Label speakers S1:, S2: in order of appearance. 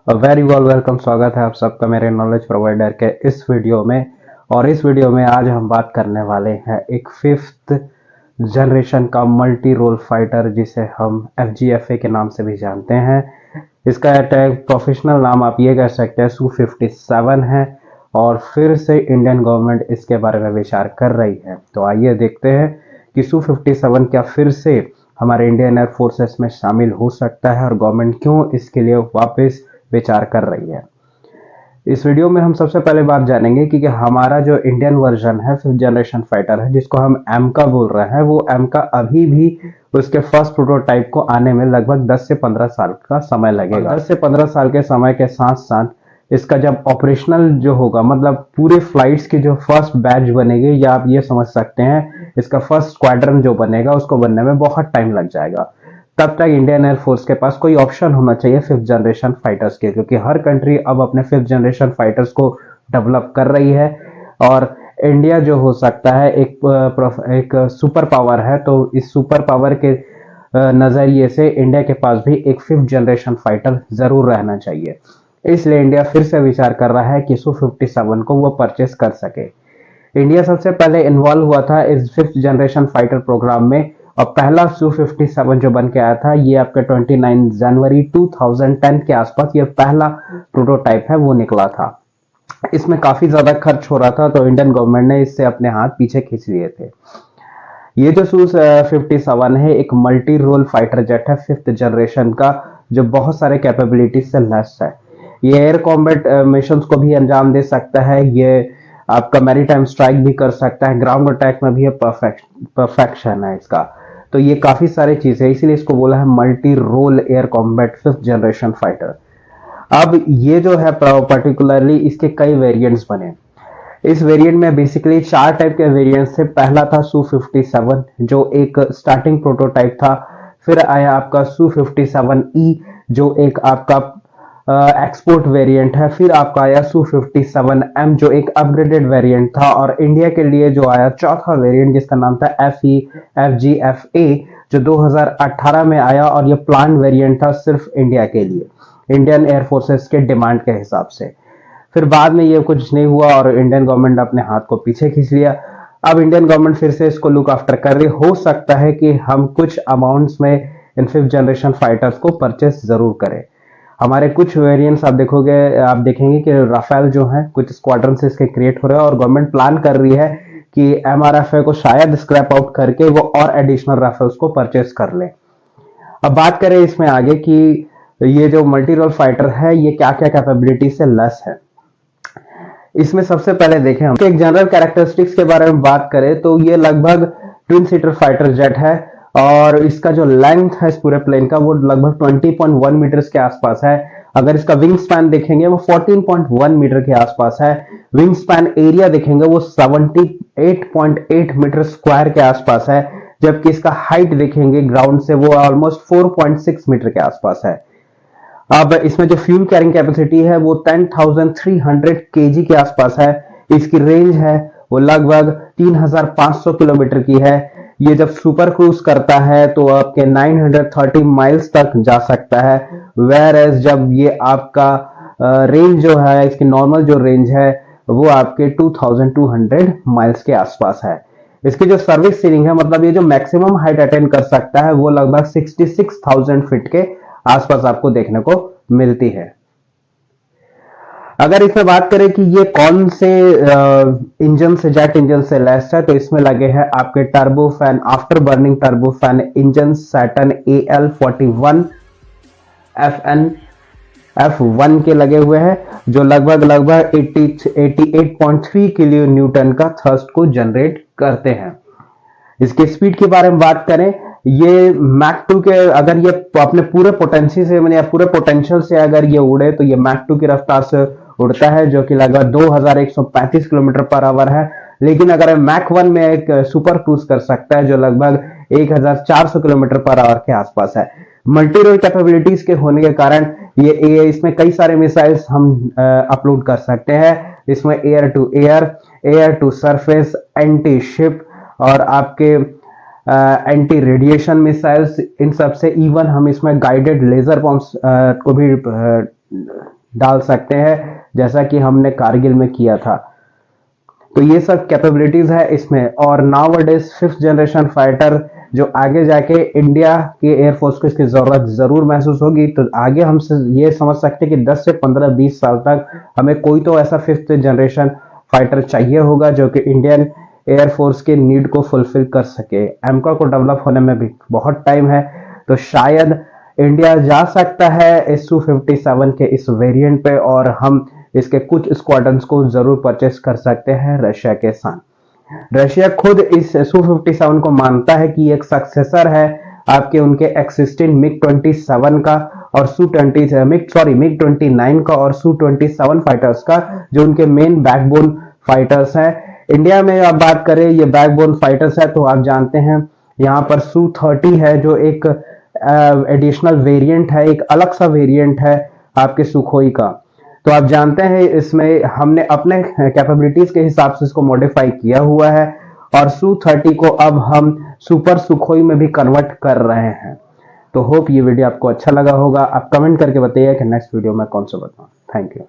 S1: Very welcome. स्वागत है आप सबका मेरे नॉलेज प्रोवाइडर के इस वीडियो में। और इस वीडियो में आज हम बात करने वाले हैं एक फिफ्थ जनरेशन का मल्टी रोल फाइटर जिसे हम FGFA के नाम से भी जानते हैं। इसका प्रोफेशनल नाम आप ये कह सकते हैं Su-57 है और फिर से इंडियन गवर्नमेंट इसके बारे में विचार कर रही है। तो आइए देखते हैं कि Su-57 क्या फिर से हमारे इंडियन एयर फोर्सेस में शामिल हो सकता है और गवर्नमेंट क्यों इसके लिए वापस विचार कर रही है। इस वीडियो में हम सबसे पहले बात जानेंगे कि हमारा जो इंडियन वर्जन है फिफ्थ जनरेशन फाइटर है जिसको हम एमका बोल रहे हैं, वो एमका अभी भी उसके फर्स्ट प्रोटोटाइप को आने में लगभग 10 से 15 साल का समय लगेगा। 10 से 15 साल के समय के साथ साथ इसका जब ऑपरेशनल जो होगा, मतलब पूरे फ्लाइट्स की जो फर्स्ट बैच बनेगी, या आप ये समझ सकते हैं इसका फर्स्ट स्क्वाड्रन जो बनेगा उसको बनने में बहुत टाइम लग जाएगा। तब तक इंडियन एयरफोर्स के पास कोई ऑप्शन होना चाहिए फिफ्थ जनरेशन फाइटर्स के, क्योंकि हर कंट्री अब अपने फिफ्थ जनरेशन फाइटर्स को डेवलप कर रही है और इंडिया जो हो सकता है एक सुपर पावर है। तो इस सुपर पावर के नजरिए से इंडिया के पास भी एक फिफ्थ जनरेशन फाइटर जरूर रहना चाहिए। इसलिए इंडिया फिर से विचार कर रहा है कि Su-57 को वो परचेस कर सके। इंडिया सबसे पहले इन्वॉल्व हुआ था इस फिफ्थ जनरेशन फाइटर प्रोग्राम में और पहला Su-57 जो बन के आया था ये आपके 29 जनवरी 2010 के आसपास ये पहला प्रोटोटाइप है वो निकला था। इसमें काफी ज्यादा खर्च हो रहा था तो इंडियन गवर्नमेंट ने इससे अपने हाथ पीछे खींच लिए थे। ये जो Su-57 है एक मल्टी रोल फाइटर जेट है फिफ्थ जनरेशन का, जो बहुत सारे कैपेबिलिटीज से लैस है। ये एयर कॉम्बैट मिशन को भी अंजाम दे सकता है, ये आपका मैरीटाइम स्ट्राइक भी कर सकता है, ग्राउंड अटैक में भी ये परफेक्शन है इसका। तो ये काफी सारी चीजें, इसीलिए इसको बोला है multi role air combat fifth generation fighter. अब ये जो है पर्टिकुलरली इसके कई वेरिएंट्स बने। इस वेरिएंट में बेसिकली 4 टाइप के वेरिएंट थे। पहला था Su-57 जो एक स्टार्टिंग प्रोटोटाइप था। फिर आया आपका Su-57E जो एक आपका एक्सपोर्ट वेरिएंट है। फिर आपका आया Su-57M जो एक अपग्रेडेड वेरिएंट था और इंडिया के लिए जो आया चौथा वेरिएंट जिसका नाम था FGFA जो 2018 में आया और ये प्लान वेरिएंट था सिर्फ इंडिया के लिए, इंडियन एयर फोर्सेस के डिमांड के हिसाब से। फिर बाद में ये कुछ नहीं हुआ और इंडियन गवर्नमेंट अपने हाथ को पीछे खींच लिया। अब इंडियन गवर्नमेंट फिर से इसको लुक आफ्टर कर रही। हो सकता है कि हम कुछ अमाउंट्स में इन फिफ्थ जनरेशन फाइटर्स को परचेस जरूर करें। हमारे कुछ वेरिएंट्स आप देखेंगे कि राफेल जो है कुछ स्क्वाड्रन से इसके क्रिएट हो रहे हैं और गवर्नमेंट प्लान कर रही है कि MRFA को शायद स्क्रैप आउट करके वो और एडिशनल राफेल्स को परचेस कर ले। अब बात करें इसमें आगे कि ये जो मल्टी रोल फाइटर है ये क्या क्या कैपेबिलिटी से लेस है। इसमें सबसे पहले देखें हम एक जनरल कैरेक्टरिस्टिक्स के बारे में बात करें तो ये लगभग ट्विन सीटर फाइटर जेट है और इसका जो लेंथ है इस पूरे प्लेन का वो लगभग 20.1 मीटर्स के आसपास है। अगर इसका विंग स्पैन देखेंगे वो 14.1 मीटर के आसपास है। विंग स्पैन एरिया देखेंगे वो 78.8 मीटर स्क्वायर के आसपास है, जबकि इसका हाइट देखेंगे ग्राउंड से वो ऑलमोस्ट 4.6 मीटर के आसपास है। अब इसमें जो फ्यूल कैरिंग कैपेसिटी है वो 10,300 केजी के आसपास है। इसकी रेंज है वो लगभग 3,500 किलोमीटर की है। ये जब सुपर क्रूज करता है तो आपके 930 माइल्स तक जा सकता है, वेयर एज जब ये आपका रेंज जो है इसकी नॉर्मल जो रेंज है वो आपके 2,200 माइल्स के आसपास है। इसकी जो सर्विस सीलिंग है, मतलब ये जो मैक्सिमम हाइट अटेंड कर सकता है वो लगभग 66,000 फीट के आसपास आपको देखने को मिलती है। अगर इसमें बात करें कि ये कौन से इंजन से, जेट इंजन से लेस है, तो इसमें लगे हैं आपके turbo fan, after burning turbo fan engine Saturn AL41 FN F1 के लगे हुए हैं जो लगभग 88.3 किलो न्यूटन का थ्रस्ट को जनरेट करते हैं। इसके स्पीड के बारे में बात करें, ये मैक 2 के अगर ये अपने पूरे पोटेंशियल से या पूरे पोटेंशियल से अगर ये उड़े तो ये मैक 2 की रफ्तार से उड़ता है जो कि लगभग 2135 किलोमीटर पर आवर है। लेकिन अगर मैक 1 में एक सुपर क्रूज कर सकता है जो लगभग 1400 किलोमीटर पर आवर के आसपास है। मल्टी रोल कैपेबिलिटीज के होने के कारण ये इसमें कई सारे मिसाइल्स हम अपलोड कर सकते हैं। इसमें air to air, air to surface, anti ship और आपके एंटी रेडिएशन मिसाइल्स, इन सब से इवन हम इसमें गाइडेड लेजर बॉम्ब्स को भी डाल सकते हैं, जैसा कि हमने कारगिल में किया था। तो ये सब कैपेबिलिटीज है इसमें। और now days 5th generation fighter जो आगे जाके इंडिया के एयरफोर्स को इसकी जरूरत जरूर महसूस होगी। तो आगे हम ये समझ सकते हैं कि 10 से 15-20 साल तक हमें कोई तो ऐसा 5th जनरेशन फाइटर चाहिए होगा जो कि इंडियन एयरफोर्स के नीड को फुलफिल कर सके। एमका को डेवलप होने में भी बहुत टाइम है, तो शायद इंडिया जा सकता है Su-57 के इस वेरिएंट पे, और हम इसके कुछ स्क्वाड्रंस को जरूर परचेस कर सकते हैं रशिया के साथ। रशिया खुद इस Su-57 को मानता है कि एक सक्सेसर है आपके उनके एक्सिस्टिंग MiG-27 का और MiG-29 का और Su-27 फाइटर्स का, जो उनके मेन बैकबोन फाइटर्स हैं। इंडिया में आप बात करें ये बैकबोन फाइटर्स है, तो आप जानते हैं यहाँ पर Su-30 है जो एक एडिशनल वेरिएंट है, एक अलग सा वेरिएंट है आपके सुखोई का। तो आप जानते हैं इसमें हमने अपने कैपेबिलिटीज के हिसाब से इसको मॉडिफाई किया हुआ है, और Su-30 को अब हम सुपर सुखोई में भी कन्वर्ट कर रहे हैं। तो होप ये वीडियो आपको अच्छा लगा होगा। आप कमेंट करके बताइए कि नेक्स्ट वीडियो में कौन सा बताऊं। Thank you.